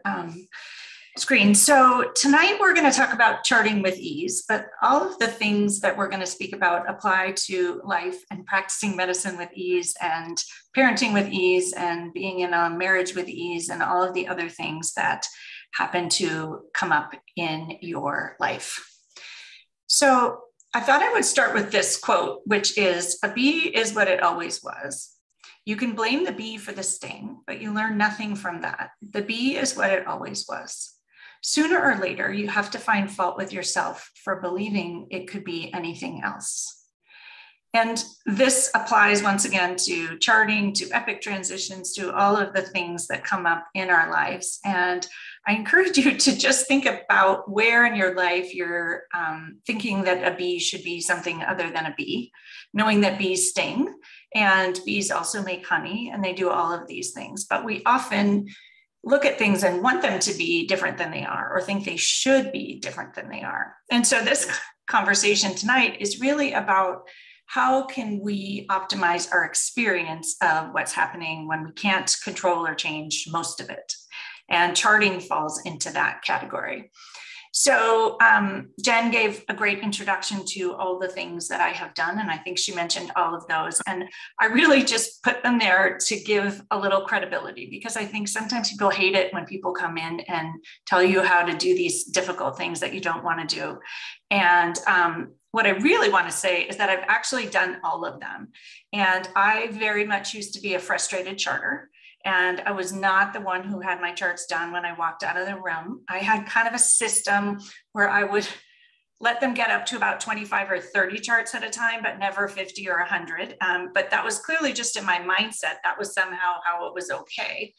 your screen. So tonight we're going to talk about charting with ease, but all of the things that we're going to speak about apply to life and practicing medicine with ease and parenting with ease and being in a marriage with ease and all of the other things that happen to come up in your life. So I thought I would start with this quote, which is, "A bee is what it always was. You can blame the bee for the sting, but you learn nothing from that. The bee is what it always was. Sooner or later, you have to find fault with yourself for believing it could be anything else." And this applies once again to charting, to epic transitions, to all of the things that come up in our lives. And I encourage you to just think about where in your life you're thinking that a bee should be something other than a bee, knowing that bees sting and bees also make honey and they do all of these things. But we often look at things and want them to be different than they are, or think they should be different than they are. And so this conversation tonight is really about how can we optimize our experience of what's happening when we can't control or change most of it. And charting falls into that category. So Jen gave a great introduction to all the things that I have done, and I think she mentioned all of those. And I really just put them there to give a little credibility, because I think sometimes people hate it when people come in and tell you how to do these difficult things that you don't want to do. And what I really want to say is that I've actually done all of them. And I very much used to be a frustrated charter. And I was not the one who had my charts done when I walked out of the room. I had kind of a system where I would let them get up to about 25 or 30 charts at a time, but never 50 or 100. But that was clearly just in my mindset. That was somehow how it was okay.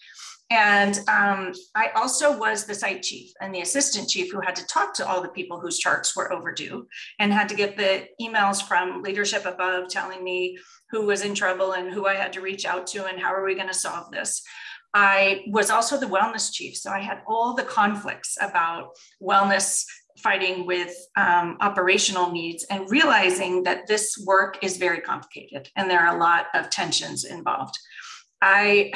And I also was the site chief and the assistant chief who had to talk to all the people whose charts were overdue and had to get the emails from leadership above telling me who was in trouble and who I had to reach out to and how are we going to solve this. I was also the wellness chief. So I had all the conflicts about wellness fighting with operational needs and realizing that this work is very complicated and there are a lot of tensions involved. I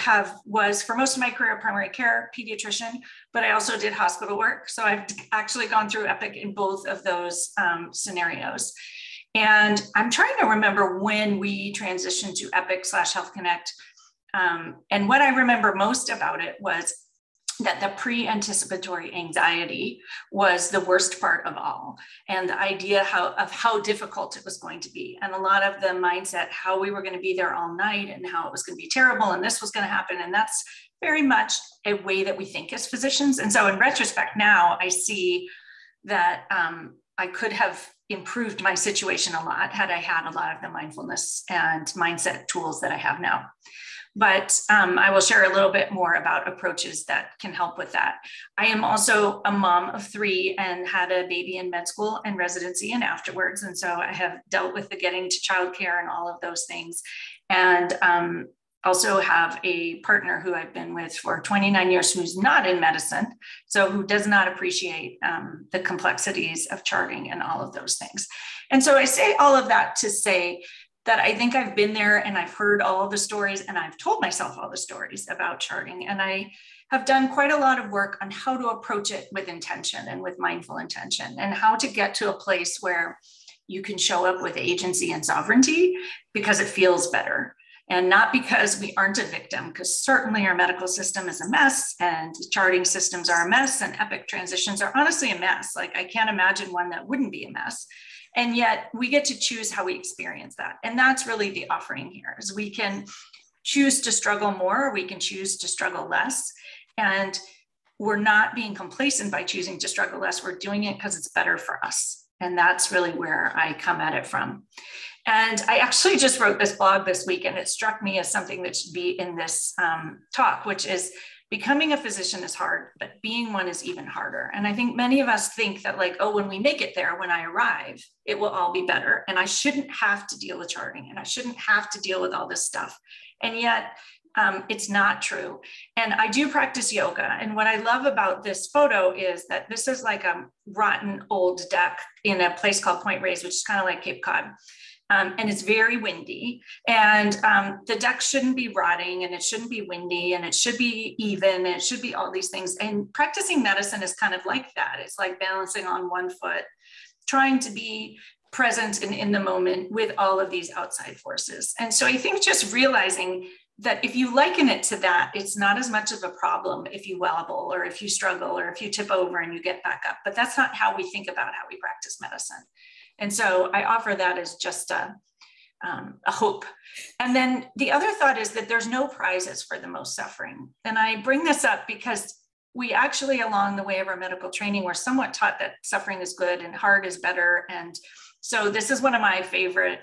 was for most of my career a primary care pediatrician, but I also did hospital work. So I've actually gone through EPIC in both of those scenarios. And I'm trying to remember when we transitioned to EPIC/Health Connect. And what I remember most about it was that the pre-anticipatory anxiety was the worst part of all. And the idea of how difficult it was going to be. And a lot of the mindset, how we were going to be there all night and how it was going to be terrible and this was going to happen. And that's very much a way that we think as physicians. And so in retrospect now, I see that I could have improved my situation a lot had I had a lot of the mindfulness and mindset tools that I have now. But I will share a little bit more about approaches that can help with that. I am also a mom of 3 and had a baby in med school and residency and afterwards. And so I have dealt with the getting to childcare and all of those things. And also have a partner who I've been with for 29 years who's not in medicine, so who does not appreciate the complexities of charting and all of those things. And so I say all of that to say that I think I've been there and I've heard all the stories and I've told myself all the stories about charting. And I have done quite a lot of work on how to approach it with intention and with mindful intention and how to get to a place where you can show up with agency and sovereignty because it feels better. And not because we aren't a victim, because certainly our medical system is a mess and charting systems are a mess and epic transitions are honestly a mess. Like I can't imagine one that wouldn't be a mess. And yet we get to choose how we experience that. And that's really the offering here is we can choose to struggle more, or we can choose to struggle less. And we're not being complacent by choosing to struggle less. We're doing it because it's better for us. And that's really where I come at it from. And I actually just wrote this blog this week, and it struck me as something that should be in this talk, which is becoming a physician is hard, but being one is even harder. And I think many of us think that like, oh, when we make it there, when I arrive, it will all be better. And I shouldn't have to deal with charting and I shouldn't have to deal with all this stuff. And yet it's not true. And I do practice yoga. And what I love about this photo is that this is like a rotten old deck in a place called Point Reyes, which is kind of like Cape Cod. and it's very windy. And the deck shouldn't be rotting, and it shouldn't be windy, and it should be even, and it should be all these things. And practicing medicine is kind of like that. It's like balancing on one foot, trying to be present and in the moment with all of these outside forces. And so I think just realizing that if you liken it to that, it's not as much of a problem if you wobble or if you struggle or if you tip over and you get back up. But that's not how we think about how we practice medicine. And so I offer that as just a hope. And then the other thought is that there's no prizes for the most suffering. And I bring this up because we actually, along the way of our medical training, we're somewhat taught that suffering is good and hard is better. And so this is one of my favorite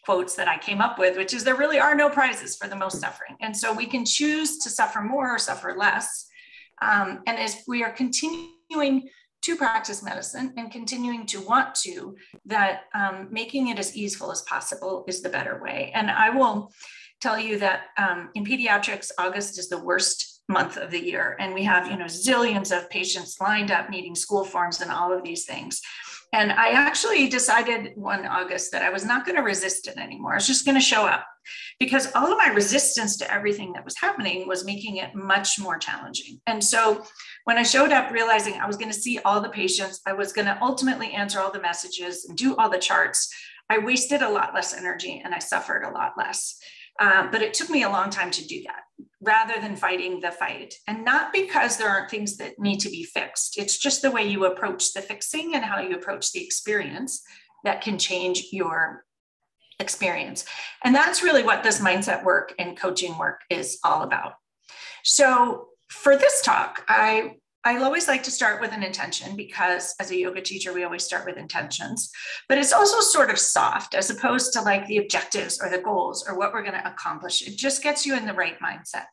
quotes that I came up with, which is there really are no prizes for the most suffering. And so we can choose to suffer more or suffer less. And as we are continuing to practice medicine and continuing to want to, that making it as easeful as possible is the better way. And I will tell you that in pediatrics, August is the worst month of the year. And we have, zillions of patients lined up needing school forms and all of these things. And I actually decided one August that I was not going to resist it anymore. I was just going to show up, because all of my resistance to everything that was happening was making it much more challenging. And so when I showed up, realizing I was going to see all the patients, I was going to ultimately answer all the messages and do all the charts, I wasted a lot less energy and I suffered a lot less. But it took me a long time to do that, rather than fighting the fight. And not because there aren't things that need to be fixed. It's just the way you approach the fixing and how you approach the experience that can change your experience. And that's really what this mindset work and coaching work is all about. So for this talk, I always like to start with an intention, because as a yoga teacher, we always start with intentions, but it's also sort of soft as opposed to like the objectives or the goals or what we're going to accomplish. It just gets you in the right mindset.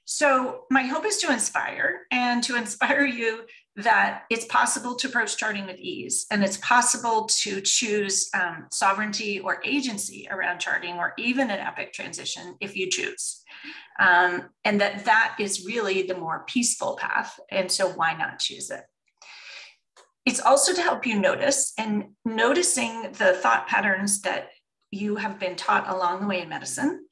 So my hope is to inspire you that it's possible to approach charting with ease, and it's possible to choose sovereignty or agency around charting, or even an epic transition if you choose. And that is really the more peaceful path. And so why not choose it? It's also to help you notice, and noticing the thought patterns that you have been taught along the way in medicine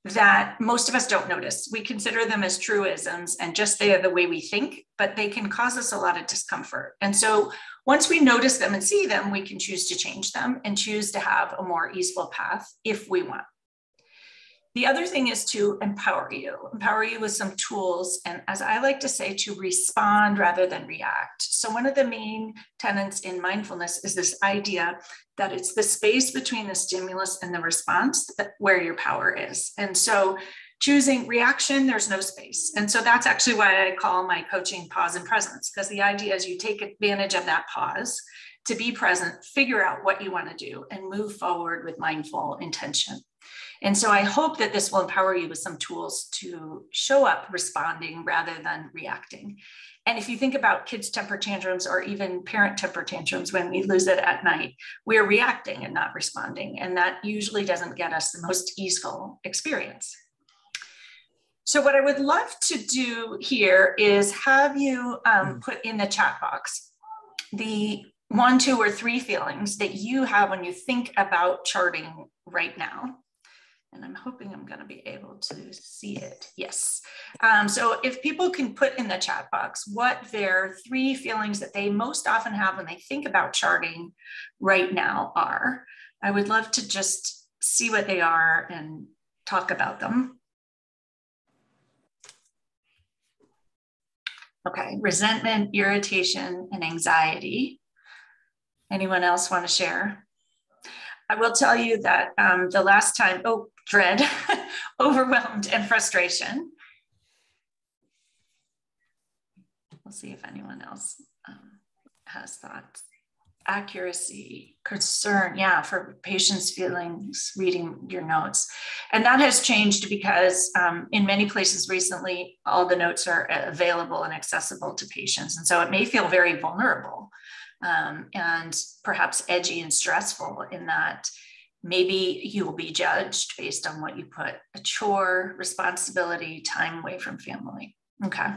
that most of us don't notice. We consider them as truisms and just they are the way we think, but they can cause us a lot of discomfort. And so once we notice them and see them, we can choose to change them and choose to have a more easeful path if we want. The other thing is to empower you with some tools. And as I like to say, to respond rather than react. So one of the main tenets in mindfulness is this idea that it's the space between the stimulus and the response where your power is. And so choosing reaction, there's no space. And so that's actually why I call my coaching pause and presence, because the idea is you take advantage of that pause to be present, figure out what you want to do, and move forward with mindful intention. And so I hope that this will empower you with some tools to show up responding rather than reacting. And if you think about kids' temper tantrums or even parent temper tantrums, when we lose it at night, we're reacting and not responding. And that usually doesn't get us the most easeful experience. So what I would love to do here is have you put in the chat box the 1, 2, or 3 feelings that you have when you think about charting right now. And I'm hoping I'm going to be able to see it. Yes. So if people can put in the chat box what their 3 feelings that they most often have when they think about charting right now are, I would love to just see what they are and talk about them. Okay, resentment, irritation, and anxiety. Anyone else want to share? I will tell you that the last time, dread, overwhelmed, and frustration. We'll see if anyone else has thoughts. Accuracy, concern, yeah, for patients' feelings, reading your notes. And that has changed because in many places recently, all the notes are available and accessible to patients. And so it may feel very vulnerable and perhaps edgy and stressful in that maybe you will be judged based on what you put, a chore, responsibility, time away from family. Okay.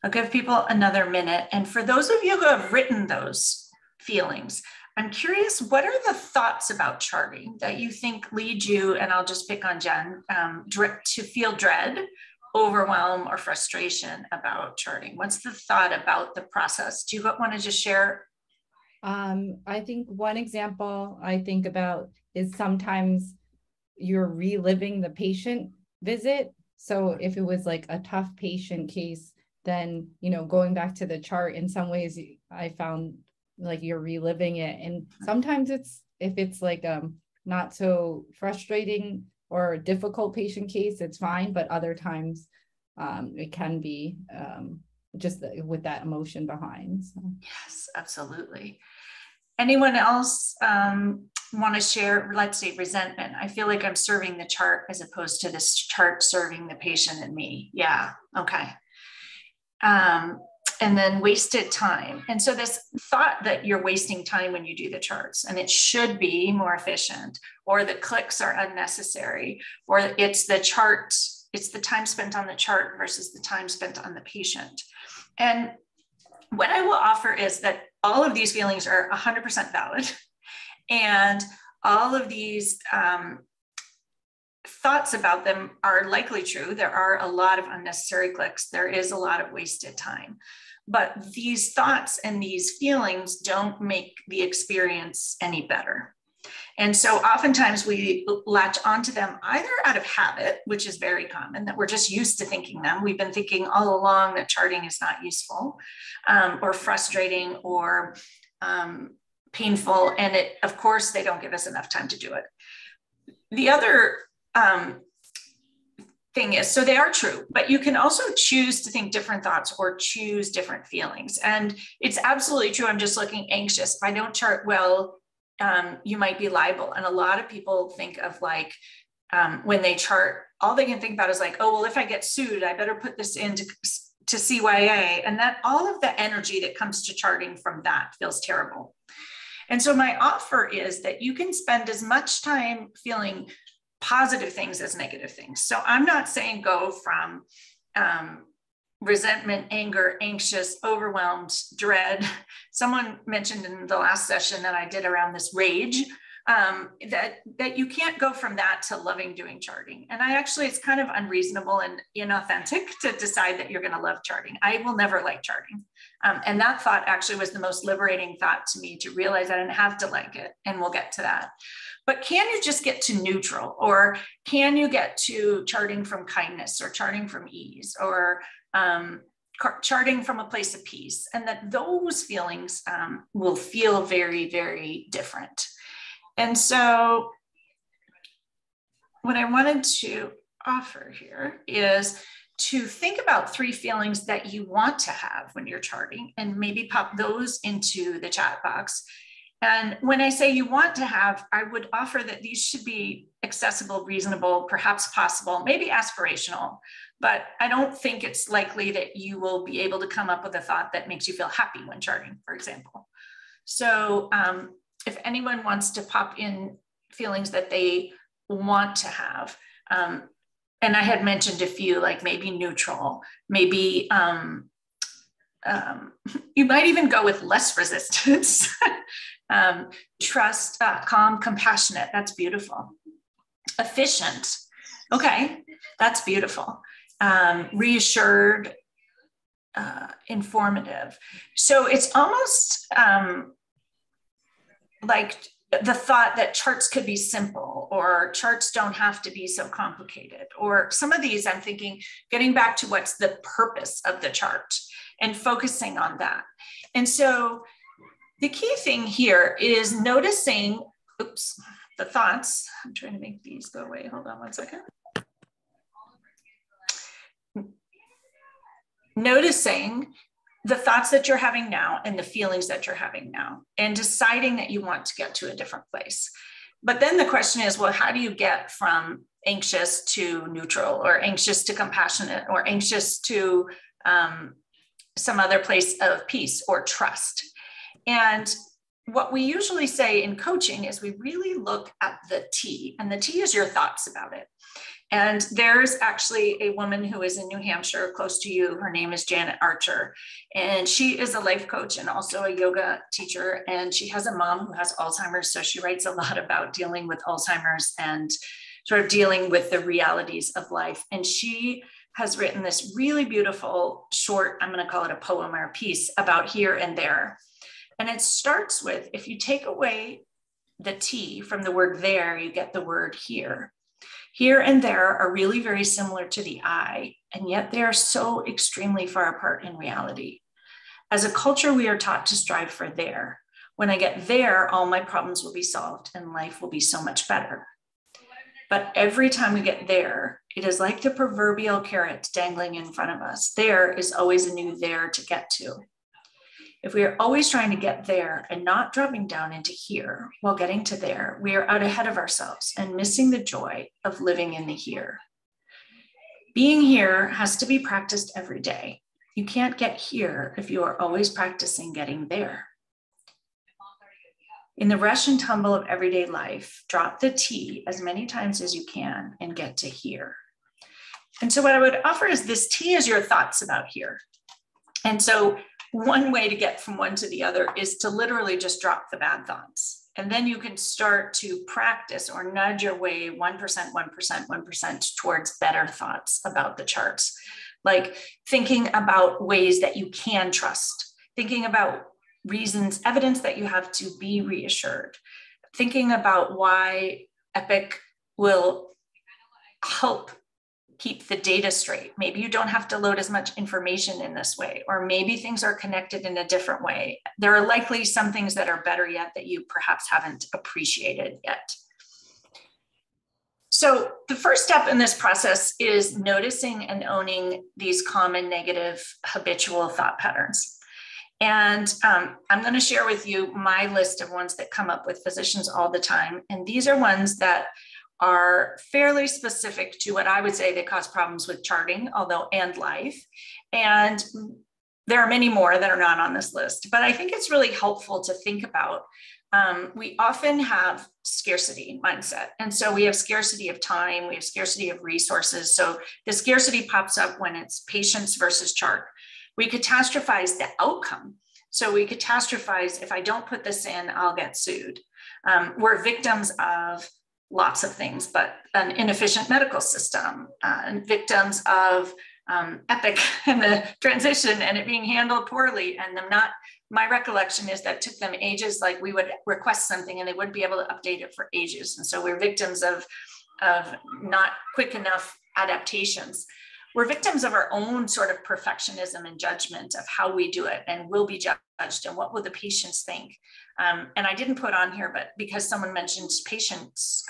I'll give people another minute. And for those of you who have written those feelings, I'm curious, what are the thoughts about charting that you think lead you, and I'll just pick on Jen, to feel dread, overwhelm, or frustration about charting? What's the thought about the process? Do you want to just share? I think one example I think about is sometimes you're reliving the patient visit. So if it was like a tough patient case, then, going back to the chart, in some ways I found like you're reliving it. And sometimes if it's like not so frustrating or difficult patient case, it's fine. But other times it can be just with that emotion behind. So. Yes, absolutely. Anyone else want to share, let's say, resentment? I feel like I'm serving the chart as opposed to this chart serving the patient and me. Yeah, okay. And then wasted time. And so this thought that you're wasting time when you do the charts and it should be more efficient, or the clicks are unnecessary, or it's the chart, it's the time spent on the chart versus the time spent on the patient. And what I will offer is that all of these feelings are 100% valid. And all of these thoughts about them are likely true. There are a lot of unnecessary clicks. There is a lot of wasted time. But these thoughts and these feelings don't make the experience any better. And so oftentimes we latch onto them either out of habit, which is very common, that we're just used to thinking them. We've been thinking all along that charting is not useful, or frustrating, or painful. And of course, they don't give us enough time to do it. The other thing is, so they are true, but you can also choose to think different thoughts or choose different feelings. And it's absolutely true. I'm just looking anxious. If I don't chart well, you might be liable. And a lot of people think of like, when they chart, all they can think about is like, oh, well, if I get sued, I better put this into to CYA. And that all of the energy that comes to charting from that feels terrible. And so my offer is that you can spend as much time feeling positive things as negative things. So I'm not saying go from resentment, anger, anxious, overwhelmed, dread. Someone mentioned in the last session that I did around this rage, that you can't go from that to loving doing charting. And it's kind of unreasonable and inauthentic to decide that you're going to love charting. I will never like charting. And that thought actually was the most liberating thought to me, to realize I didn't have to like it. And we'll get to that. But can you just get to neutral, or can you get to charting from kindness, or charting from ease, or charting from a place of peace? And that those feelings will feel very, very different. And so what I wanted to offer here is to think about 3 feelings that you want to have when you're charting, and maybe pop those into the chat box. And when I say you want to have, I would offer that these should be accessible, reasonable, perhaps possible, maybe aspirational, but I don't think it's likely that you will be able to come up with a thought that makes you feel happy when charting, for example. So if anyone wants to pop in feelings that they want to have, and I had mentioned a few, like maybe neutral, maybe you might even go with less resistance. Trust, calm, compassionate. That's beautiful. Efficient. Okay, that's beautiful. Reassured, informative. So it's almost like the thought that charts could be simple, or charts don't have to be so complicated. Or some of these, I'm thinking, getting back to what's the purpose of the chart and focusing on that. And so the key thing here is noticing, the thoughts. I'm trying to make these go away. Hold on one second. Noticing the thoughts that you're having now and the feelings that you're having now, and deciding that you want to get to a different place. But then the question is, well, how do you get from anxious to neutral, or anxious to compassionate, or anxious to some other place of peace or trust? And what we usually say in coaching is we really look at the T, and the T is your thoughts about it. And there's actually a woman who is in New Hampshire, close to you. Her name is Janet Archer. And she is a life coach and also a yoga teacher. And she has a mom who has Alzheimer's. So she writes a lot about dealing with Alzheimer's and sort of dealing with the realities of life. And she has written this really beautiful short, I'm going to call it a poem or a piece about here and there. And it starts with, if you take away the T from the word there, you get the word here. Here and there are really very similar to the I, and yet they are so extremely far apart in reality. As a culture, we are taught to strive for there. When I get there, all my problems will be solved and life will be so much better. But every time we get there, it is like the proverbial carrot dangling in front of us. There is always a new there to get to. If we are always trying to get there and not dropping down into here while getting to there, we are out ahead of ourselves and missing the joy of living in the here. Being here has to be practiced every day. You can't get here if you are always practicing getting there. In the rush and tumble of everyday life, drop the T as many times as you can and get to here. And so what I would offer is this T is your thoughts about here. And so one way to get from one to the other is to literally just drop the bad thoughts. And then you can start to practice or nudge your way 1%, 1%, 1% towards better thoughts about the charts. Like thinking about ways that you can trust, thinking about reasons, evidence that you have to be reassured, thinking about why Epic will help keep the data straight. Maybe you don't have to load as much information in this way, or maybe things are connected in a different way. There are likely some things that are better yet that you perhaps haven't appreciated yet. So the first step in this process is noticing and owning these common negative habitual thought patterns. And I'm going to share with you my list of ones that come up with physicians all the time. And these are ones that are fairly specific to what I would say they cause problems with charting, and life. And there are many more that are not on this list, but I think it's really helpful to think about. We often have scarcity mindset. And so we have scarcity of time, we have scarcity of resources. So the scarcity pops up when it's patients versus chart. We catastrophize the outcome. So we catastrophize, if I don't put this in, I'll get sued. We're victims of lots of things, but an inefficient medical system, and victims of Epic and the transition and it being handled poorly, and them not, my recollection is that it took them ages, like we would request something and they wouldn't be able to update it for ages. And so we're victims of not quick enough adaptations. We're victims of our own sort of perfectionism and judgment of how we do it and will be judged and what will the patients think. And I didn't put on here, but because someone mentioned patients'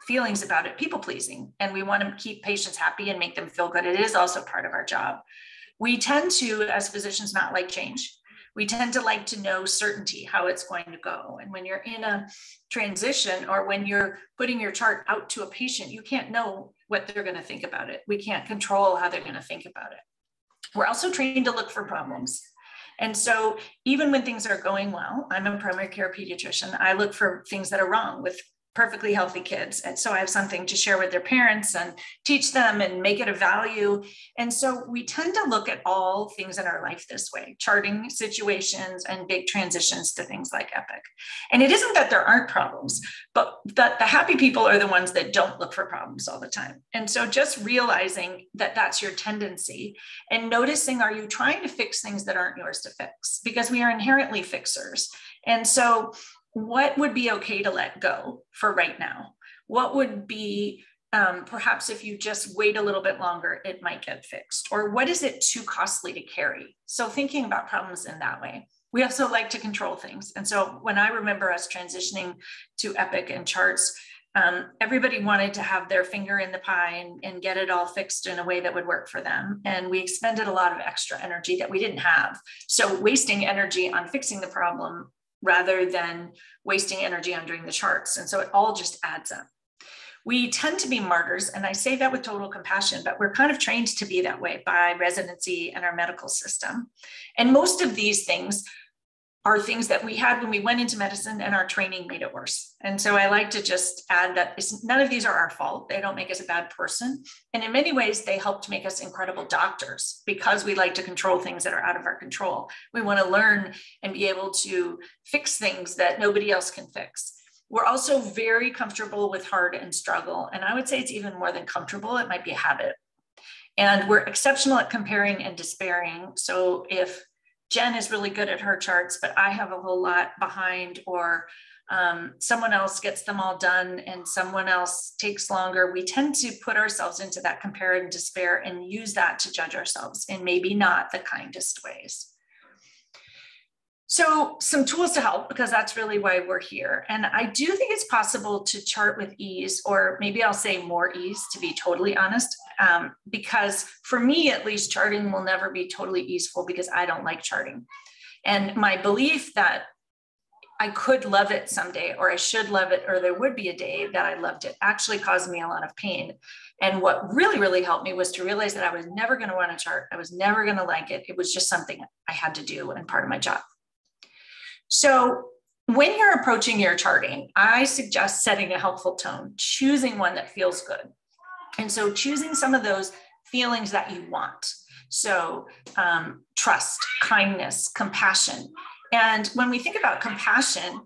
feelings about it, people pleasing, and we want to keep patients happy and make them feel good. It is also part of our job. We tend to, as physicians, not like change. We tend to like to know certainty, how it's going to go. And when you're in a transition or when you're putting your chart out to a patient, you can't know what they're going to think about it. We can't control how they're going to think about it. We're also trained to look for problems. And so even when things are going well, I'm a primary care pediatrician, I look for things that are wrong with perfectly healthy kids. And so I have something to share with their parents and teach them and make it a value. And so we tend to look at all things in our life this way, charting situations and big transitions to things like Epic. And it isn't that there aren't problems, but that the happy people are the ones that don't look for problems all the time. And so just realizing that that's your tendency and noticing, are you trying to fix things that aren't yours to fix? Because we are inherently fixers. And so what would be okay to let go for right now? What would be, perhaps if you just wait a little bit longer, it might get fixed? Or what is it too costly to carry? So thinking about problems in that way. We also like to control things. And so when I remember us transitioning to Epic and charts, everybody wanted to have their finger in the pie and get it all fixed in a way that would work for them. And we expended a lot of extra energy that we didn't have. So wasting energy on fixing the problem rather than wasting energy on doing the charts. And so it all just adds up. We tend to be martyrs, and I say that with total compassion, but we're kind of trained to be that way by residency and our medical system. And most of these things are things that we had when we went into medicine, and our training made it worse. And so I like to just add that none of these are our fault. They don't make us a bad person. And in many ways, they help to make us incredible doctors because we like to control things that are out of our control. We want to learn and be able to fix things that nobody else can fix. We're also very comfortable with hard and struggle. And I would say it's even more than comfortable. It might be a habit. And we're exceptional at comparing and despairing. So if Jen is really good at her charts, but I have a whole lot behind, or someone else gets them all done and someone else takes longer, we tend to put ourselves into that compare and despair and use that to judge ourselves in maybe not the kindest ways. So some tools to help, because that's really why we're here. And I do think it's possible to chart with ease, or maybe I'll say more ease, to be totally honest, because for me, at least, charting will never be totally easeful because I don't like charting. And my belief that I could love it someday, or I should love it, or there would be a day that I loved it, actually caused me a lot of pain. And what really, really helped me was to realize that I was never going to want to chart. I was never going to like it. It was just something I had to do and part of my job. So when you're approaching your charting, I suggest setting a helpful tone, choosing one that feels good. And so choosing some of those feelings that you want. So trust, kindness, compassion. And when we think about compassion,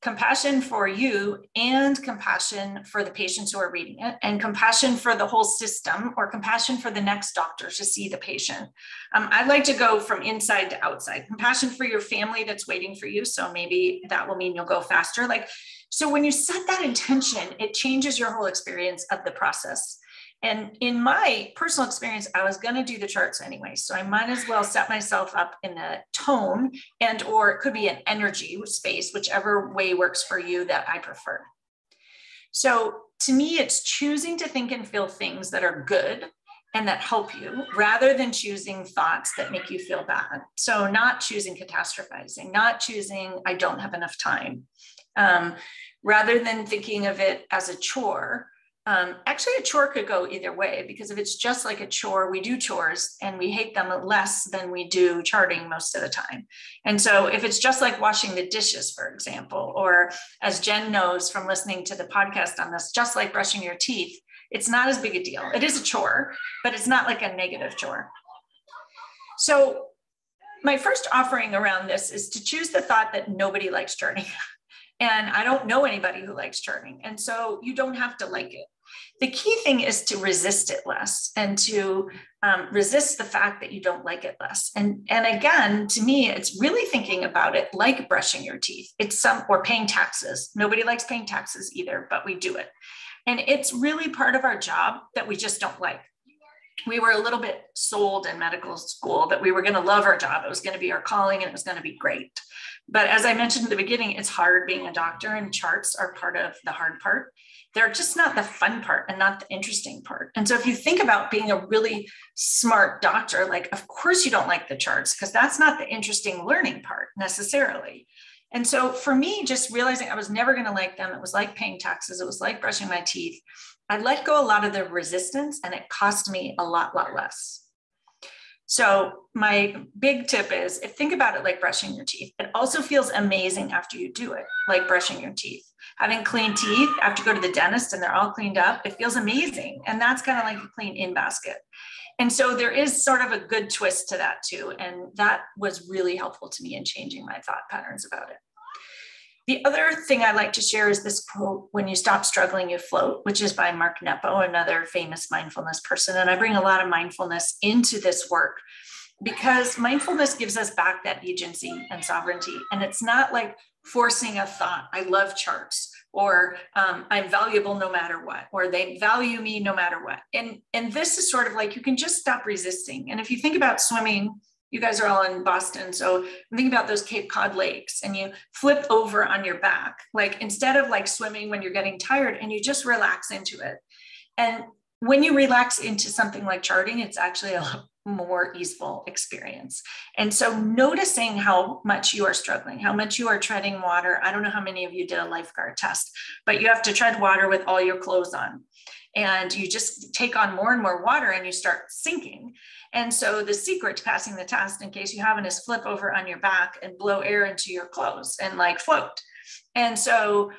compassion for you and compassion for the patients who are reading it, and compassion for the whole system, or compassion for the next doctor to see the patient. I'd like to go from inside to outside. Compassion for your family that's waiting for you. So maybe that will mean you'll go faster. So when you set that intention, it changes your whole experience of the process. And in my personal experience, I was going to do the charts anyway. So I might as well set myself up in a tone or it could be an energy space, whichever way works for you that I prefer. So to me, it's choosing to think and feel things that are good and that help you, rather than choosing thoughts that make you feel bad. So not choosing catastrophizing, not choosing I don't have enough time, rather than thinking of it as a chore. Actually, a chore could go either way, because if it's just like a chore, we do chores and we hate them less than we do charting most of the time. And so if it's just like washing the dishes, for example, or as Jen knows from listening to the podcast on this, just like brushing your teeth, it's not as big a deal. It is a chore, but it's not like a negative chore. So my first offering around this is to choose the thought that nobody likes charting. And I don't know anybody who likes charting. And so you don't have to like it. The key thing is to resist it less, and to resist the fact that you don't like it less. And again, to me, it's really thinking about it like brushing your teeth. Or paying taxes. Nobody likes paying taxes either, but we do it. And it's really part of our job that we just don't like. We were a little bit sold in medical school that we were going to love our job. It was going to be our calling and it was going to be great. But as I mentioned in the beginning, it's hard being a doctor, and charts are part of the hard part. They're just not the fun part and not the interesting part. And so if you think about being a really smart doctor, of course you don't like the charts, because that's not the interesting learning part necessarily. And so for me, just realizing I was never going to like them, it was like paying taxes, it was like brushing my teeth. I let go a lot of the resistance, and it cost me a lot less. So my big tip is, think about it like brushing your teeth. It also feels amazing after you do it, like brushing your teeth. Having clean teeth after you go to the dentist and they're all cleaned up, it feels amazing. And that's kind of like a clean in basket. And so there is sort of a good twist to that too. And that was really helpful to me in changing my thought patterns about it. The other thing I like to share is this quote, "When you stop struggling, you float," which is by Mark Nepo, another famous mindfulness person. And I bring a lot of mindfulness into this work because mindfulness gives us back that agency and sovereignty. And it's not like forcing a thought, I love charts, or I'm valuable no matter what, or they value me no matter what. And this is sort of like, you can just stop resisting. And if you think about swimming, you guys are all in Boston, so I'm thinking about those Cape Cod lakes, and you flip over on your back, instead of swimming when you're getting tired, and you just relax into it. And when you relax into something like charting, it's actually a more easeful experience. And so noticing how much you are struggling, how much you are treading water. I don't know how many of you did a lifeguard test, but you have to tread water with all your clothes on. And you just take on more and more water and you start sinking. And so the secret to passing the test, in case you haven't, is flip over on your back and blow air into your clothes and like float. And so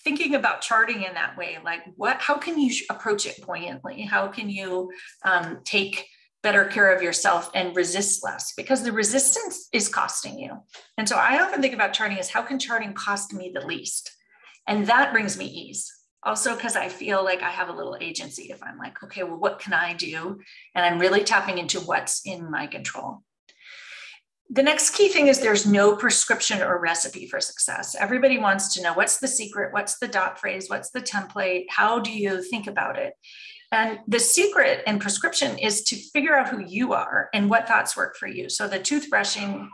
thinking about charting in that way, like how can you approach it buoyantly? How can you take better care of yourself and resist less? Because the resistance is costing you. And so I often think about charting as, how can charting cost me the least? And that brings me ease. Also, because I feel like I have a little agency if I'm like, okay, well, what can I do? And I'm really tapping into what's in my control. The next key thing is there's no prescription or recipe for success. Everybody wants to know, what's the secret? What's the dot phrase? What's the template? How do you think about it? And the secret and prescription is to figure out who you are and what thoughts work for you. So the toothbrushing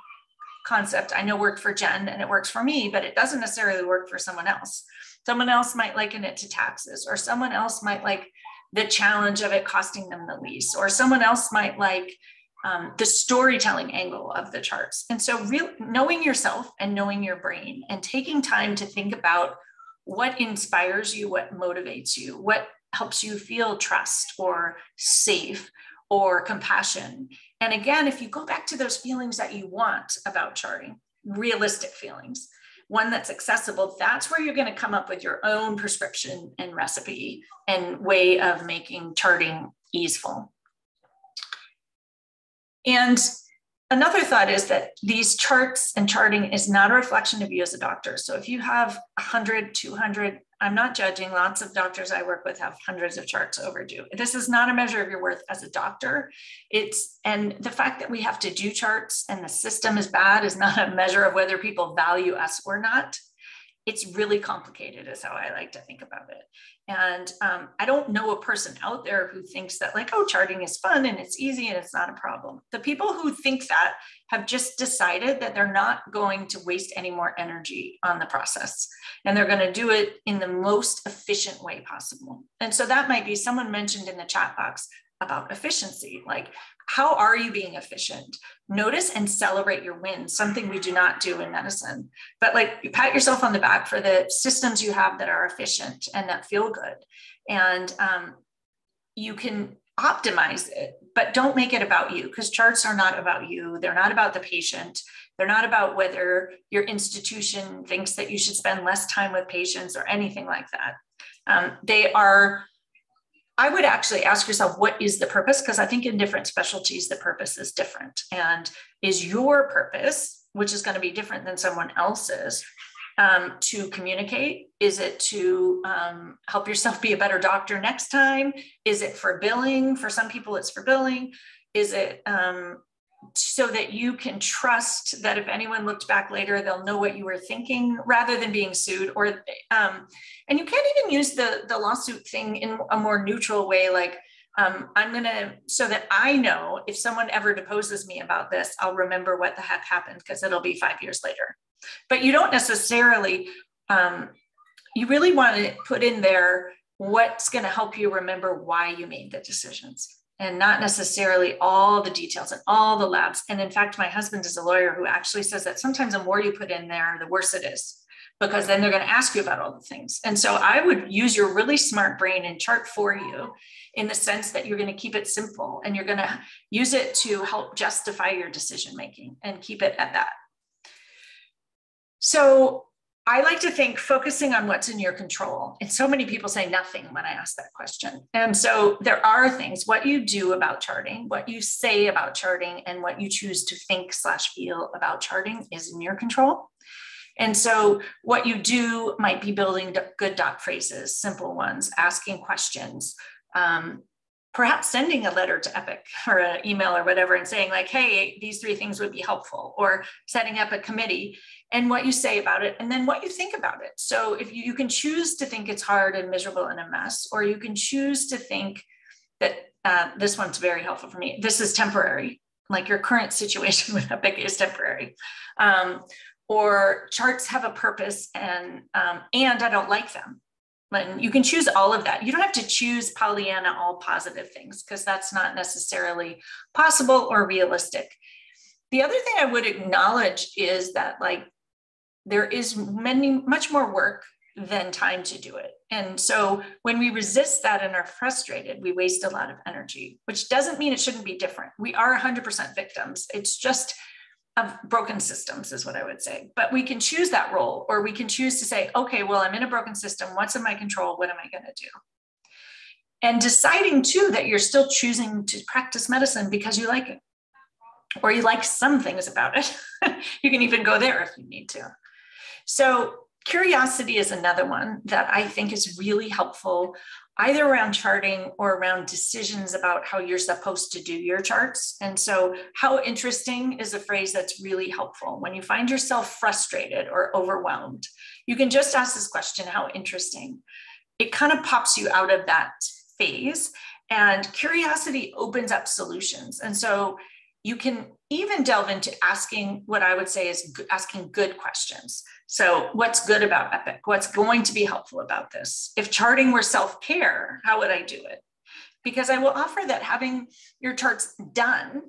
concept I know worked for Jen and it works for me, but it doesn't necessarily work for someone else. Someone else might liken it to taxes, or someone else might like the challenge of it costing them the least, or someone else might like the storytelling angle of the charts. And so knowing yourself and knowing your brain and taking time to think about what inspires you, what motivates you, what helps you feel trust or safe or compassion. And again, if you go back to those feelings that you want about charting, realistic feelings, one that's accessible, that's where you're going to come up with your own prescription and recipe and way of making charting easeful. And another thought is that these charts and charting is not a reflection of you as a doctor. So if you have 100, 200, I'm not judging, lots of doctors I work with have hundreds of charts overdue. This is not a measure of your worth as a doctor. And the fact that we have to do charts and the system is bad is not a measure of whether people value us or not. It's really complicated is how I like to think about it. And I don't know a person out there who thinks that like, oh, charting is fun and it's easy and it's not a problem. The people who think that have just decided that they're not going to waste any more energy on the process. And they're going to do it in the most efficient way possible. And so that might be, someone mentioned in the chat box about efficiency. Like, how are you being efficient? Notice and celebrate your wins, something we do not do in medicine. But like, you pat yourself on the back for the systems you have that are efficient and that feel good. And you can optimize it, but don't make it about you, because charts are not about you. They're not about the patient. They're not about whether your institution thinks that you should spend less time with patients or anything like that. They are, I would actually ask yourself, what is the purpose? Because I think in different specialties, the purpose is different. And is your purpose, which is going to be different than someone else's, to communicate? Is it to help yourself be a better doctor next time? Is it for billing? For some people, it's for billing. Is it so that you can trust that if anyone looked back later, they'll know what you were thinking rather than being sued? Or, and you can't even use the lawsuit thing in a more neutral way. Like, I'm going to, so that I know if someone ever deposes me about this, I'll remember what the heck happened, because it'll be 5 years later. But you don't necessarily, you really want to put in there what's going to help you remember why you made the decisions, and not necessarily all the details and all the labs. And in fact, my husband is a lawyer who actually says that sometimes the more you put in there, the worse it is, because then they're going to ask you about all the things. And so I would use your really smart brain and chart for you, in the sense that you're going to keep it simple and you're going to use it to help justify your decision-making and keep it at that. So I like to think focusing on what's in your control. And so many people say nothing when I ask that question. And so there are things, what you do about charting, what you say about charting, and what you choose to think/feel about charting is in your control. And so what you do might be building good dot phrases, simple ones, asking questions, perhaps sending a letter to Epic or an email or whatever and saying like, hey, these 3 things would be helpful, or setting up a committee, and what you say about it, and then what you think about it. So if you can choose to think it's hard and miserable and a mess, or you can choose to think that this one's very helpful for me, this is temporary, like your current situation with Epic is temporary. Or charts have a purpose, and I don't like them. And you can choose all of that. You don't have to choose Pollyanna, all positive things, because that's not necessarily possible or realistic. The other thing I would acknowledge is that like there is much more work than time to do it. And so when we resist that and are frustrated, we waste a lot of energy, which doesn't mean it shouldn't be different. We are 100% victims. It's just of broken systems is what I would say. But we can choose that role, or we can choose to say, okay, well, I'm in a broken system. What's in my control? What am I going to do? And deciding too that you're still choosing to practice medicine because you like it, or you like some things about it. You can even go there if you need to. So curiosity is another one that I think is really helpful, either around charting or around decisions about how you're supposed to do your charts. And so how interesting is a phrase that's really helpful. When you find yourself frustrated or overwhelmed, you can just ask this question, how interesting? It kind of pops you out of that phase, and curiosity opens up solutions. And so you can even delve into asking what I would say is asking good questions. So what's good about Epic? What's going to be helpful about this? If charting were self-care, how would I do it? Because I will offer that having your charts done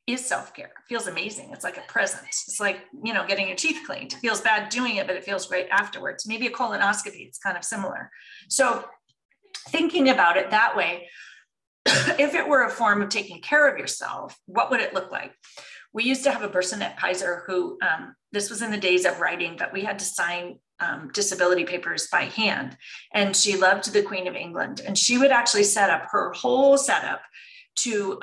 is self-care. It feels amazing. It's like a present. It's like, you know, getting your teeth cleaned. It feels bad doing it, but it feels great afterwards. Maybe a colonoscopy, it's kind of similar. So thinking about it that way, if it were a form of taking care of yourself, what would it look like? We used to have a person at Kaiser who, this was in the days of writing, but we had to sign disability papers by hand. And she loved the Queen of England. And she would actually set up her whole setup to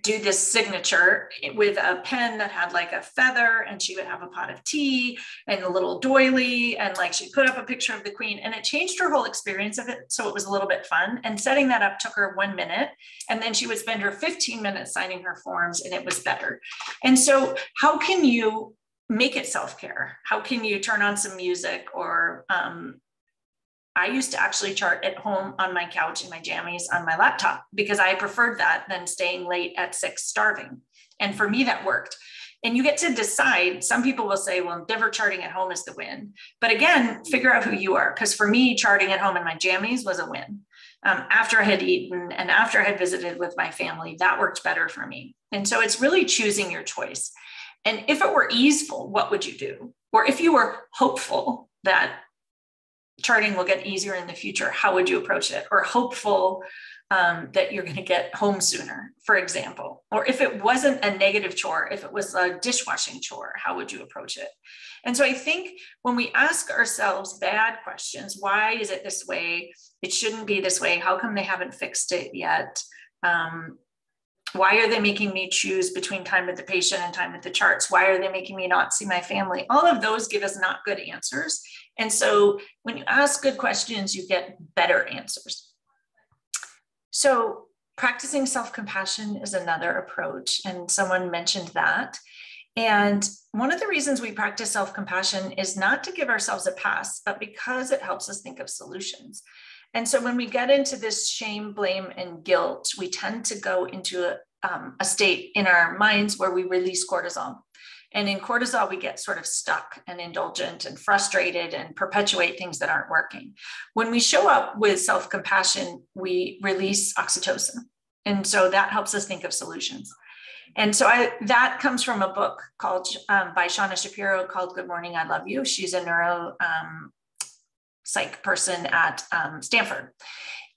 do this signature with a pen that had like a feather, and she would have a pot of tea and a little doily, and like she put up a picture of the Queen, and it changed her whole experience of it. So it was a little bit fun, and setting that up took her 1 minute, and then she would spend her 15 minutes signing her forms, and it was better. And so how can you make it self-care? How can you turn on some music? Or I used to actually chart at home on my couch in my jammies on my laptop, because I preferred that than staying late at 6 starving. And for me, that worked. And you get to decide. Some people will say, well, never charting at home is the win. But again, figure out who you are. Because for me, charting at home in my jammies was a win. After I had eaten and after I had visited with my family, that worked better for me. And so it's really choosing your choice. And if it were easeful, what would you do? Or if you were hopeful that charting will get easier in the future, how would you approach it? Or hopeful that you're going to get home sooner, for example. Or if it wasn't a negative chore, if it was a dishwashing chore, how would you approach it? And so I think when we ask ourselves bad questions, why is it this way? It shouldn't be this way. How come they haven't fixed it yet? Why are they making me choose between time with the patient and time with the charts? Why are they making me not see my family? All of those give us not good answers. And so when you ask good questions, you get better answers. So practicing self-compassion is another approach, and someone mentioned that. And one of the reasons we practice self-compassion is not to give ourselves a pass, but because it helps us think of solutions. And so when we get into this shame, blame, and guilt, we tend to go into a state in our minds where we release cortisol. And in cortisol, we get sort of stuck and indulgent and frustrated and perpetuate things that aren't working. When we show up with self-compassion, we release oxytocin. And so that helps us think of solutions. And so that comes from a book called by Shauna Shapiro called Good Morning, I Love You. She's a neuro psych person at Stanford.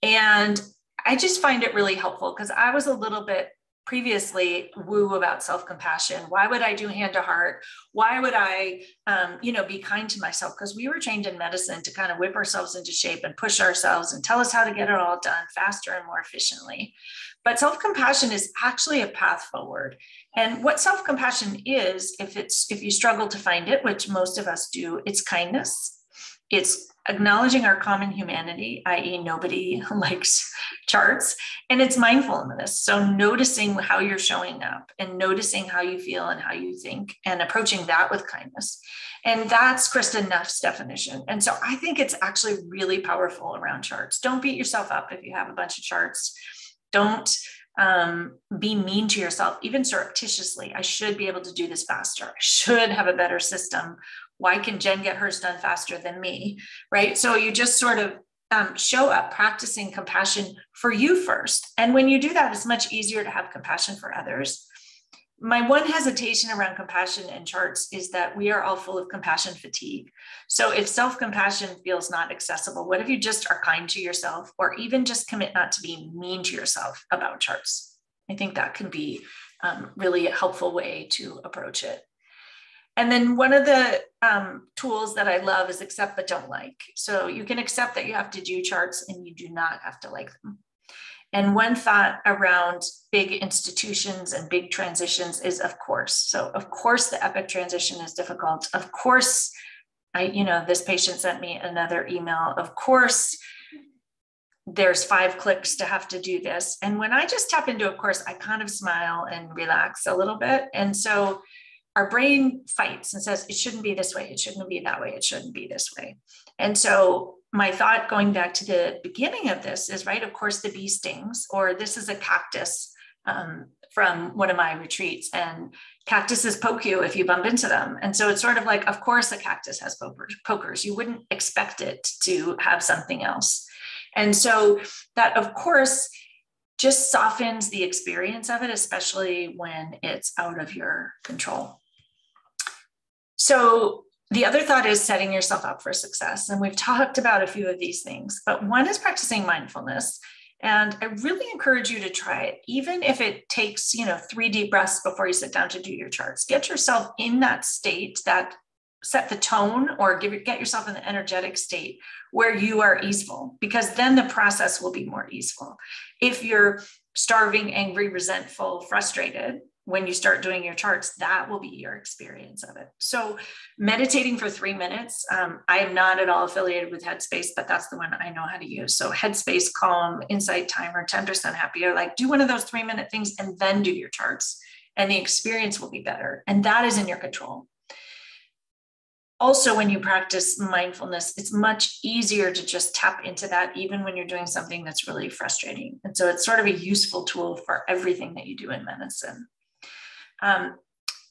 And I just find it really helpful because I was a little bit previously woo about self-compassion. Why would I do hand to heart? Why would I, be kind to myself? Because we were trained in medicine to kind of whip ourselves into shape and push ourselves and tell us how to get it all done faster and more efficiently. But self-compassion is actually a path forward. And what self-compassion is, if you struggle to find it, which most of us do, it's kindness. It's acknowledging our common humanity, i.e. nobody likes charts, and it's mindfulness. So noticing how you're showing up and noticing how you feel and how you think and approaching that with kindness. And that's Kristen Neff's definition. And so I think it's actually really powerful around charts. Don't beat yourself up if you have a bunch of charts. Don't be mean to yourself, even surreptitiously. I should be able to do this faster. I should have a better system. Why can Jen get hers done faster than me, right? So you just sort of show up practicing compassion for you first. And when you do that, it's much easier to have compassion for others. My one hesitation around compassion and charts is that we are all full of compassion fatigue. So if self-compassion feels not accessible, what if you just are kind to yourself, or even just commit not to be mean to yourself about charts? I think that can be really a helpful way to approach it. And then one of the tools that I love is accept but don't like. So you can accept that you have to do charts and you do not have to like them. And one thought around big institutions and big transitions is, of course. So of course, the epic transition is difficult. Of course, this patient sent me another email. Of course, there's 5 clicks to have to do this. And when I just tap into, of course, I kind of smile and relax a little bit. And so our brain fights and says, it shouldn't be this way. It shouldn't be that way. It shouldn't be this way. And so my thought going back to the beginning of this is, right, of course, the bee stings, or this is a cactus from one of my retreats, and cactuses poke you if you bump into them. And so it's sort of like, of course, a cactus has pokers. You wouldn't expect it to have something else. And so that, of course, just softens the experience of it, especially when it's out of your control. So the other thought is setting yourself up for success. And we've talked about a few of these things, but one is practicing mindfulness. And I really encourage you to try it, even if it takes, 3 deep breaths before you sit down to do your charts. Get yourself in that state that set the tone, or get yourself in the energetic state where you are easeful, because then the process will be more easeful. If you're starving, angry, resentful, frustrated, when you start doing your charts, that will be your experience of it. So meditating for 3 minutes, I am not at all affiliated with Headspace, but that's the one I know how to use. So Headspace, Calm, Insight Timer, 10% Happier, like do one of those 3-minute things and then do your charts, and the experience will be better. And that is in your control. Also, when you practice mindfulness, it's much easier to just tap into that, even when you're doing something that's really frustrating. And so it's sort of a useful tool for everything that you do in medicine.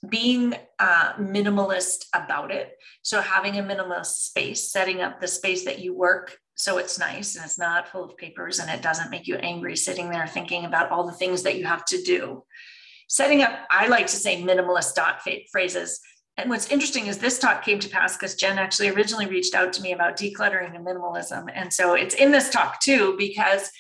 Being minimalist about it. So having a minimalist space, setting up the space that you work so it's nice and it's not full of papers and it doesn't make you angry sitting there thinking about all the things that you have to do. Setting up, I like to say minimalist dot phrases. And what's interesting is this talk came to pass because Jen actually originally reached out to me about decluttering and minimalism. And so it's in this talk too, because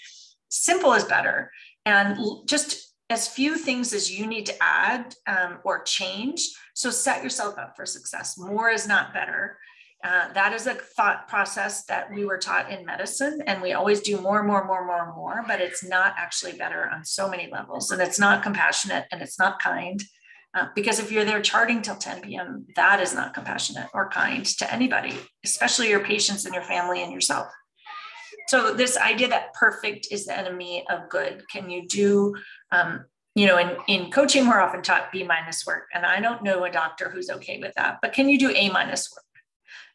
simple is better. And just as few things as you need to add or change. So set yourself up for success. More is not better. That is a thought process that we were taught in medicine, and we always do more, but it's not actually better on so many levels. And it's not compassionate and it's not kind. Because if you're there charting till 10 p.m., that is not compassionate or kind to anybody, especially your patients and your family and yourself. So this idea that perfect is the enemy of good. Can you do, in coaching, we're often taught B- work. And I don't know a doctor who's okay with that, but can you do A- work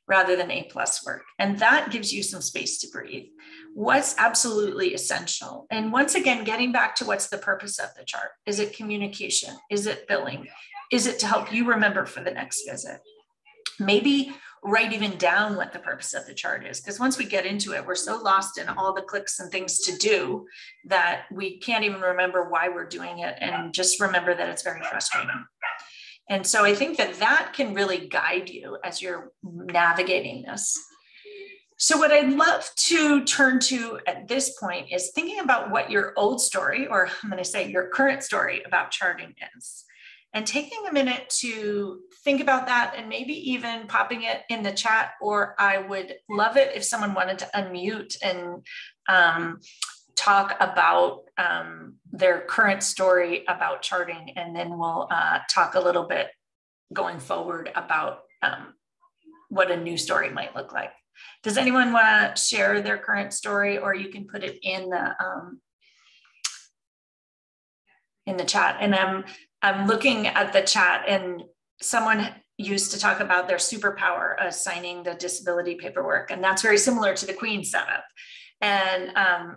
rather than A+ work? And that gives you some space to breathe. What's absolutely essential? And once again, getting back to what's the purpose of the chart. Is it communication? Is it billing? Is it to help you remember for the next visit? Maybe write even down what the purpose of the chart is, because once we get into it, we're so lost in all the clicks and things to do that we can't even remember why we're doing it, and just remember that it's very frustrating. And so I think that that can really guide you as you're navigating this. So what I'd love to turn to at this point is thinking about what your old story, or I'm going to say your current story about charting is, and taking a minute to think about that, and maybe even popping it in the chat, or I would love it if someone wanted to unmute and talk about their current story about charting, and then we'll talk a little bit going forward about what a new story might look like. Does anyone want to share their current story, or you can put it in the chat? And I'm looking at the chat, and someone used to talk about their superpower, signing the disability paperwork, and that's very similar to the Queen setup. And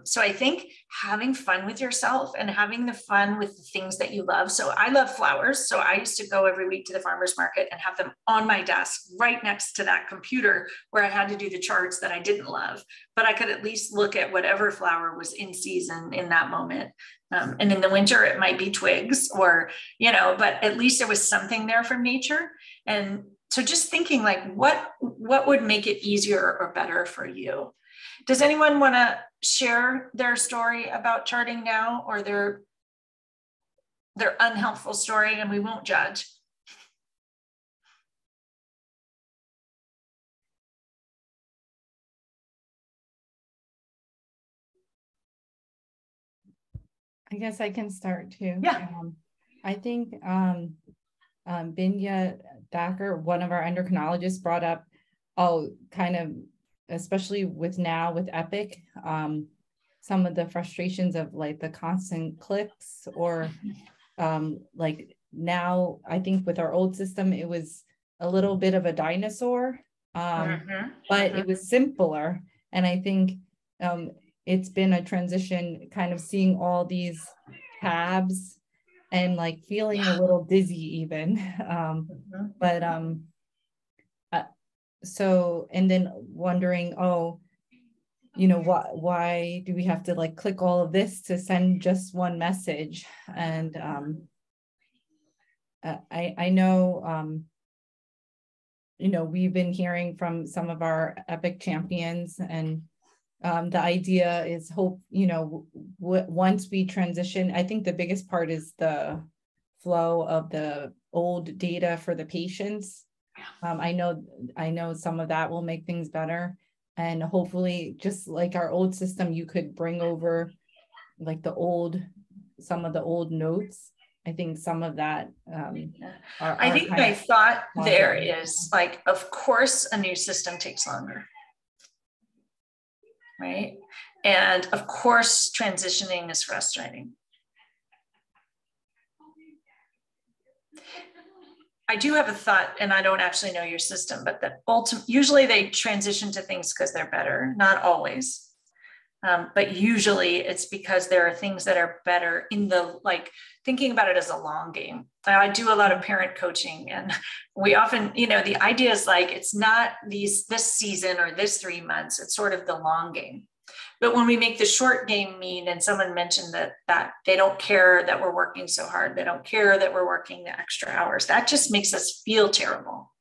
so I think having fun with yourself and having the fun with the things that you love. So I love flowers. So I used to go every week to the farmer's market and have them on my desk right next to that computer where I had to do the charts that I didn't love, but I could at least look at whatever flower was in season in that moment. And in the winter, it might be twigs or, but at least there was something there from nature. And so just thinking like, what would make it easier or better for you? Does anyone want to share their story about charting now, or their unhelpful story, and we won't judge? I guess I can start too. Yeah. I think Binya Thakur, one of our endocrinologists, brought up, kind of, especially with Epic, some of the frustrations of like the constant clicks, or like now I think with our old system, it was a little bit of a dinosaur, but it was simpler. And I think it's been a transition, kind of seeing all these tabs and like feeling a little dizzy even. So, and then wondering, why do we have to like click all of this to send just one message? And I know, we've been hearing from some of our Epic champions, and the idea is once we transition, I think the biggest part is the flow of the old data for the patients. I know some of that will make things better, and hopefully just like our old system, you could bring over like some of the old notes. I think some of that I think my thought there is like, of course a new system takes longer, right? And of course transitioning is frustrating. I do have a thought, and I don't actually know your system, but that usually they transition to things because they're better, not always. But usually it's because there are things that are better in the, like, thinking about it as a long game. I do a lot of parent coaching, and we often, the idea is like, it's not this season or this 3 months, it's sort of the long game. But when we make the short game mean, and someone mentioned that they don't care that we're working so hard, they don't care that we're working the extra hours, that just makes us feel terrible.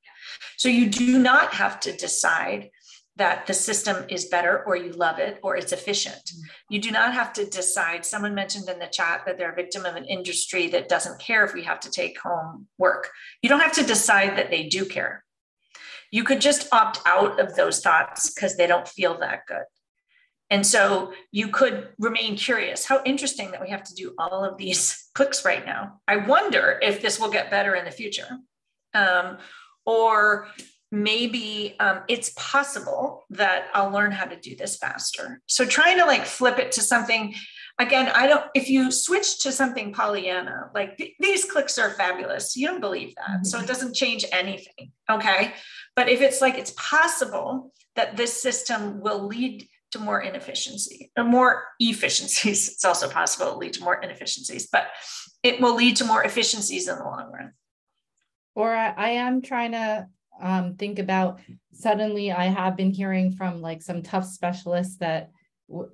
So you do not have to decide that the system is better, or you love it, or it's efficient. You do not have to decide. Someone mentioned in the chat that they're a victim of an industry that doesn't care if we have to take home work. You don't have to decide that they do care. You could just opt out of those thoughts because they don't feel that good. And so you could remain curious. How interesting that we have to do all of these clicks right now. I wonder if this will get better in the future. Or maybe it's possible that I'll learn how to do this faster. So trying to like flip it to something, again, if you switch to something Pollyanna, like these clicks are fabulous, you don't believe that. So it doesn't change anything, okay? But if it's like, it's possible that this system will lead to more inefficiency, or more efficiencies. It's also possible to lead to more inefficiencies, but it will lead to more efficiencies in the long run. Or I am trying to think about, suddenly I have been hearing from like some tough specialists that,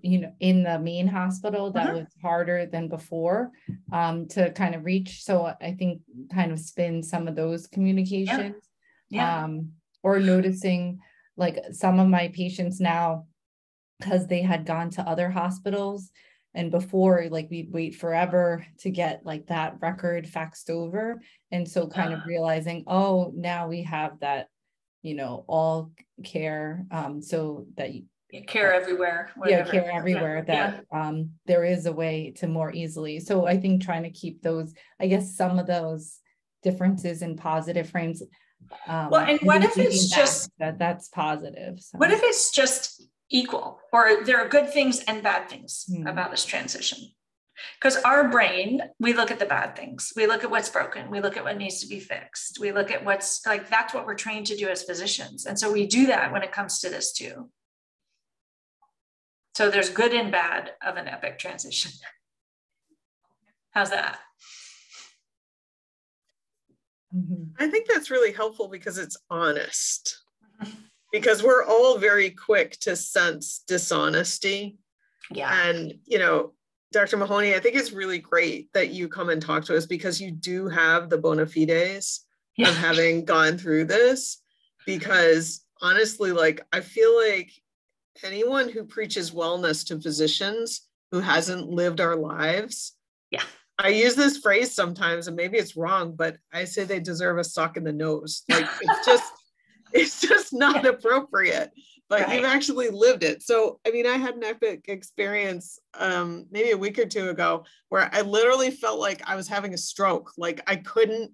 in the main hospital that was harder than before to kind of reach. So I think kind of spin some of those communications. Or noticing like some of my patients now, because they had gone to other hospitals, and before, like, we'd wait forever to get like that record faxed over. And so kind of realizing, now we have that, all care, so that care everywhere. Care everywhere, that there is a way to more easily. So I think trying to keep those, I guess, some of those differences in positive frames. Well, and what if it's just that's positive? So. What if it's just equal, or there are good things and bad things about this transition? Because our brain, we look at the bad things, we look at what's broken, we look at what needs to be fixed, we look at what's like, that's what we're trained to do as physicians. And so we do that when it comes to this too. So there's good and bad of an epic transition. How's that? I think that's really helpful because it's honest. Because we're all very quick to sense dishonesty. Yeah. And, you know, Dr. Mahoney, I think it's really great that you come and talk to us because you do have the bona fides of having gone through this. Because honestly, like, I feel like anyone who preaches wellness to physicians who hasn't lived our lives. Yeah. I use this phrase sometimes, and maybe it's wrong, but I say they deserve a sock in the nose. Like, it's just not appropriate, but you've actually lived it. So, I mean, I had an epic experience maybe a week or two ago where I literally felt like I was having a stroke. Like, I couldn't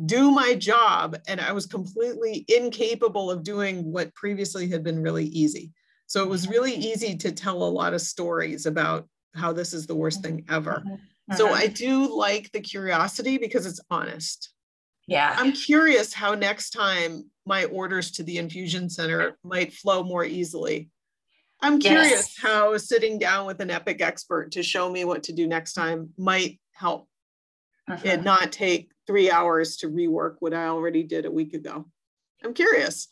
do my job and I was completely incapable of doing what previously had been really easy. So it was really easy to tell a lot of stories about how this is the worst thing ever. So I do like the curiosity because it's honest. Yeah. I'm curious how next time my orders to the infusion center might flow more easily. I'm curious how sitting down with an epic expert to show me what to do next time might help it not take 3 hours to rework what I already did a week ago. I'm curious.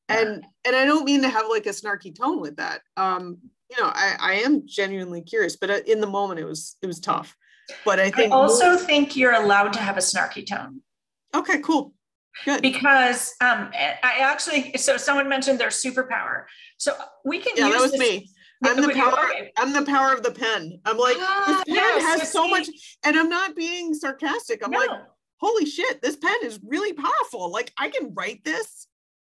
And I don't mean to have like a snarky tone with that. You know, I am genuinely curious, but in the moment it was tough. But I think I think you're allowed to have a snarky tone. Okay, cool. Good. Because so someone mentioned their superpower. So we can use that was this. me. I'm the power of the pen. I'm like, this pen has so much, and I'm not being sarcastic. I'm like, holy shit, this pen is really powerful. Like, I can write this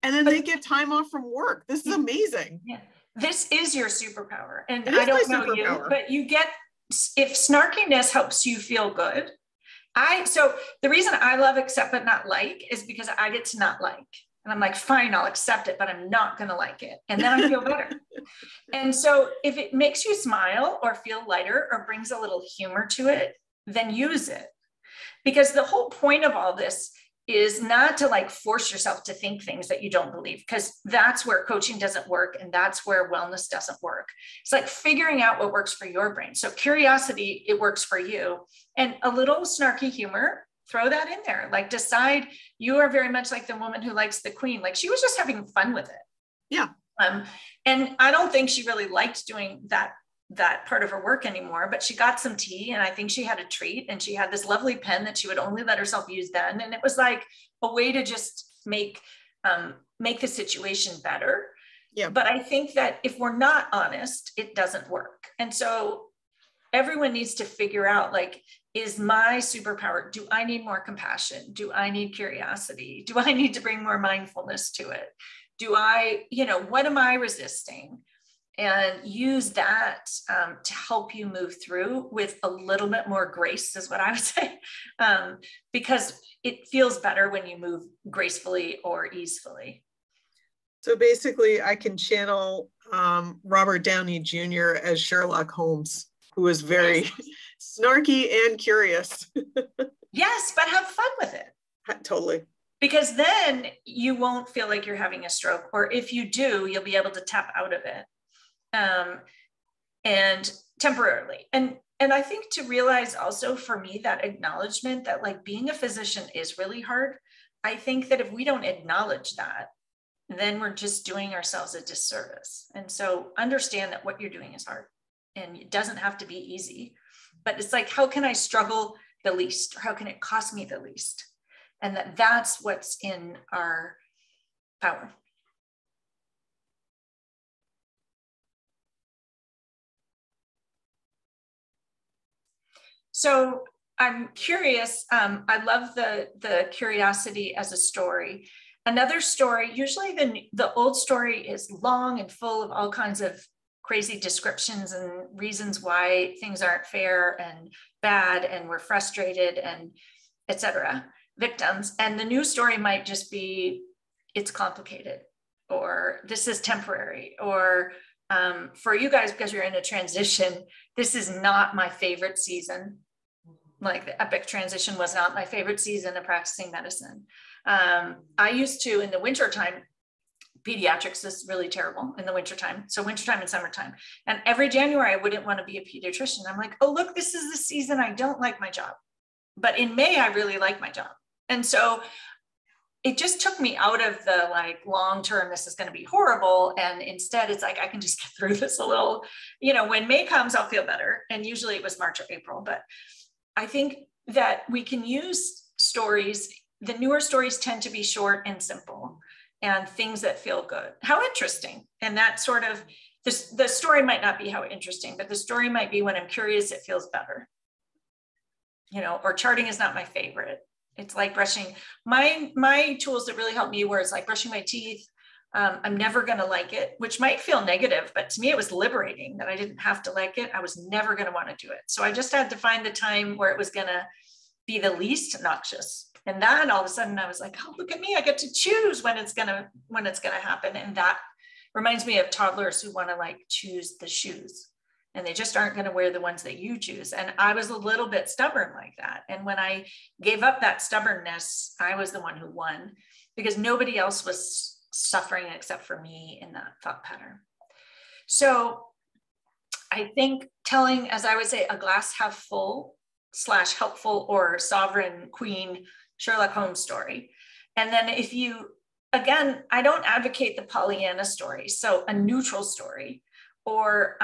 and then they get time off from work. This is amazing. Yeah. This is your superpower. And I don't know you, but you get, if snarkiness helps you feel good. So the reason I love accept but not like is because I get to not like. And I'm like, fine, I'll accept it, but I'm not going to like it. And then I feel better. And so if it makes you smile or feel lighter or brings a little humor to it, then use it. Because the whole point of all this is not to like force yourself to think things that you don't believe, because that's where coaching doesn't work. And that's where wellness doesn't work. It's like figuring out what works for your brain. So curiosity, it works for you. And a little snarky humor, throw that in there. Like, decide you are very much like the woman who likes the queen. Like, she was just having fun with it. Yeah. And I don't think she really liked doing that part of her work anymore, but she got some tea and I think she had a treat, and she had this lovely pen that she would only let herself use then. And it was like a way to just make the situation better. Yeah. But I think that if we're not honest, it doesn't work. And so everyone needs to figure out, like, is my superpower, do I need more compassion? Do I need curiosity? Do I need to bring more mindfulness to it? Do I, what am I resisting? And use that to help you move through with a little bit more grace, is what I would say, because it feels better when you move gracefully or easily. So basically, I can channel Robert Downey Jr. as Sherlock Holmes, who is very snarky and curious. Yes, but have fun with it. Totally. Because then you won't feel like you're having a stroke, or if you do, you'll be able to tap out of it. And temporarily. And I think to realize also for me, that acknowledgement that like being a physician is really hard. I think that if we don't acknowledge that, then we're just doing ourselves a disservice. And so understand that what you're doing is hard and it doesn't have to be easy, but it's like, how can I struggle the least? Or how can it cost me the least? And that's what's in our power. So I'm curious. I love the curiosity as a story. Another story, usually the old story is long and full of all kinds of crazy descriptions and reasons why things aren't fair and bad and we're frustrated and etc. Victims. And the new story might just be, it's complicated, or this is temporary, or for you guys, because you're in a transition, this is not my favorite season. Like, the epic transition was not my favorite season of practicing medicine. I used to, in the wintertime, pediatrics is really terrible in the wintertime. So wintertime and summertime. And every January, I wouldn't want to be a pediatrician. I'm like, oh, look, this is the season I don't like my job. But in May, I really like my job. And so it just took me out of the like long-term, this is going to be horrible. And instead it's like, I can just get through this a little, when May comes, I'll feel better. And usually it was March or April, but I think that we can use stories. The newer stories tend to be short and simple and things that feel good. How interesting. And that sort of, the story might not be how interesting, but the story might be when I'm curious, it feels better. Or charting is not my favorite. It's like brushing. My tools that really help me were it's like brushing my teeth. I'm never going to like it, which might feel negative, but to me, it was liberating that I didn't have to like it. I was never going to want to do it. So I just had to find the time where it was going to be the least noxious. And then all of a sudden I was like, oh, look at me. I get to choose when it's going to happen. And that reminds me of toddlers who want to like choose the shoes. And they just aren't going to wear the ones that you choose. And I was a little bit stubborn like that. And when I gave up that stubbornness, I was the one who won because nobody else was suffering except for me in that thought pattern. So I think telling, as I would say, a glass half full / helpful or sovereign queen Sherlock Holmes story. And then if you, again, I don't advocate the Pollyanna story. So a neutral story. Or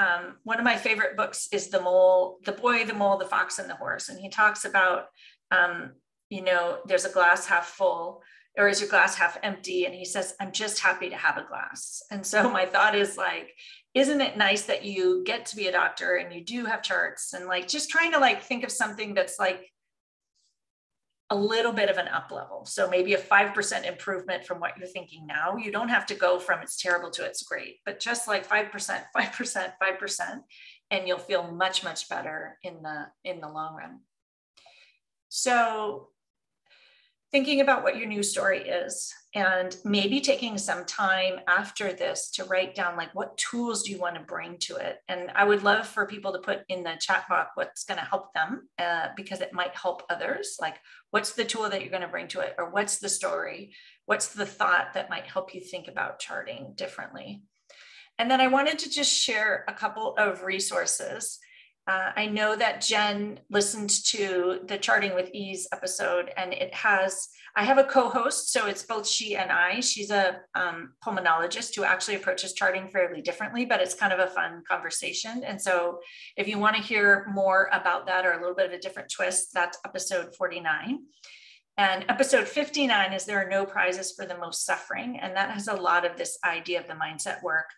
one of my favorite books is The Boy, the Mole, the Fox, and the Horse. And he talks about, there's a glass half full, or is your glass half empty? And he says, I'm just happy to have a glass. And so my thought is like, isn't it nice that you get to be a doctor and you do have charts and like, just trying to like think of something that's like a little bit of an up level. So maybe a 5% improvement from what you're thinking now. You don't have to go from it's terrible to it's great, but just like 5%, 5%, 5%, and you'll feel much, much better in the long run. So thinking about what your news story is and maybe taking some time after this to write down like what tools do you want to bring to it. And I would love for people to put in the chat box what's going to help them because it might help others. Like what's the tool that you're going to bring to it, or what's the story? What's the thought that might help you think about charting differently? And then I wanted to just share a couple of resources. I know that Jen listened to the Charting with Ease episode, and I have a co-host, so it's both she and I. She's a pulmonologist who actually approaches charting fairly differently, but it's kind of a fun conversation. And so if you want to hear more about that or a little bit of a different twist, that's episode 49. And episode 59 is There Are No Prizes for the Most Suffering. And that has a lot of this idea of the mindset work.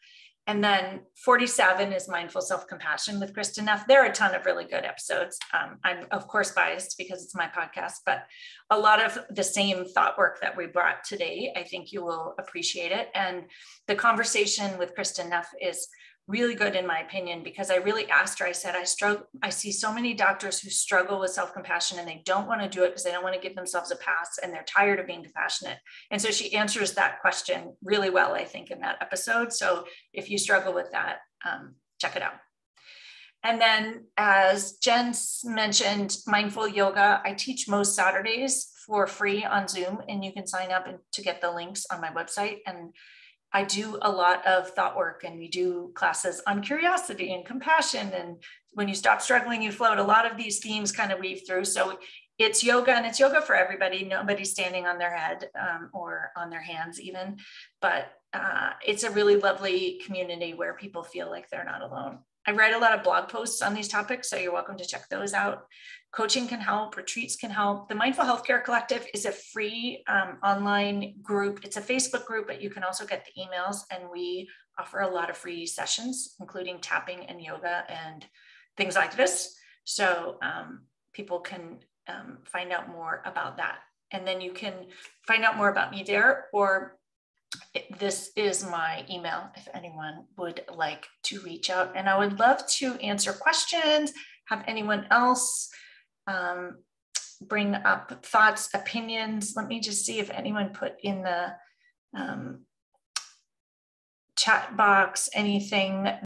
And then 47 is Mindful Self-Compassion with Kristen Neff. There are a ton of really good episodes. I'm of course biased because it's my podcast, but a lot of the same thought work that we brought today, I think you will appreciate it. And the conversation with Kristen Neff is really good in my opinion, because I really asked her, I said, I see so many doctors who struggle with self-compassion and they don't want to do it because they don't want to give themselves a pass and they're tired of being compassionate. And so she answers that question really well, I think, in that episode. So if you struggle with that, check it out. And then as Jen mentioned, mindful yoga, I teach most Saturdays for free on Zoom, and you can sign up to get the links on my website. And I do a lot of thought work, and we do classes on curiosity and compassion. And when you stop struggling, you float. A lot of these themes kind of weave through. So it's yoga, and it's yoga for everybody. Nobody's standing on their head or on their hands even, but it's a really lovely community where people feel like they're not alone. I write a lot of blog posts on these topics, so you're welcome to check those out. Coaching can help, retreats can help. The Mindful Healthcare Collective is a free online group. It's a Facebook group, but you can also get the emails, and we offer a lot of free sessions, including tapping and yoga and things like this. So people can find out more about that. And then you can find out more about me there, or this is my email if anyone would like to reach out. And I would love to answer questions, have anyone else bring up thoughts, opinions. Let me just see if anyone put in the chat box anything